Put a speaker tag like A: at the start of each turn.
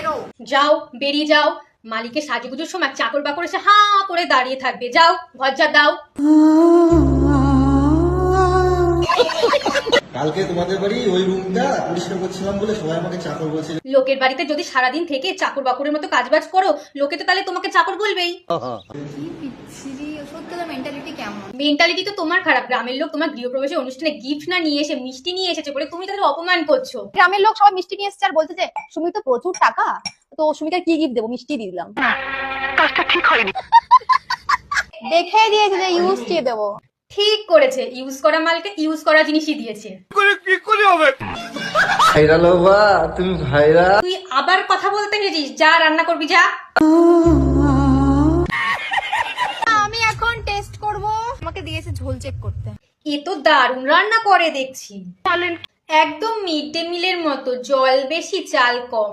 A: বেরো।
B: যাও, বেরিয়ে যাও। মালিকের সাজুগুজুর সময় চাকর বাকর এসে হা করে দাঁড়িয়ে থাকবে। যাও, ভজ্জা দাও।
C: কালকে তোমাদের বাড়ি ওই রুমটা পরিষ্কার করছিলাম বলে সবাই আমাকে চাকর বলছিল।
B: লোকের বাড়িতে যদি সারাদিন থেকে চাকর বাকরের মতো কাজবাজ করো, লোকে তো তাহলে তোমাকে চাকর বলবেই।
A: কি বিচ্ছিরি, সত্যি তোর মেন্টালিটি কেমন?
B: মেন্টালিটি তো তোমার খারাপ। গ্রামের লোক তোমার গৃহপ্রবেশের অনুষ্ঠানে গিফট না নিয়ে এসে মিষ্টি নিয়ে এসেছে বলে তুমি তাদের অপমান করছো।
D: গ্রামের লোক সবাই মিষ্টি নিয়ে এসছে আর বলছে যে সুমি তো প্রচুর টাকা, তো সুমিকে কি গিফট দেবো, মিষ্টি দিয়ে দিলাম। কাজটা ঠিক হয়নি। দেখে দিয়েছে যে ইউজ দিয়ে দেবো।
B: ঠিক করেছে, ইউজ করা মালকে ইউজ করা জিনিসই দিয়েছে।
C: ভাইরাল হবা তুমি, ভাইরাল।
B: তুই আবার কথা বলতে গেছিস? যা রান্না করবি যা।
A: আমি এখন টেস্ট করব। আমাকে দিয়েছে ঝোল চেক করতে।
B: এ তো দারুণ রান্না করে দেখছি। একদম মিড ডে মিলের মতো, জল বেশি চাল কম।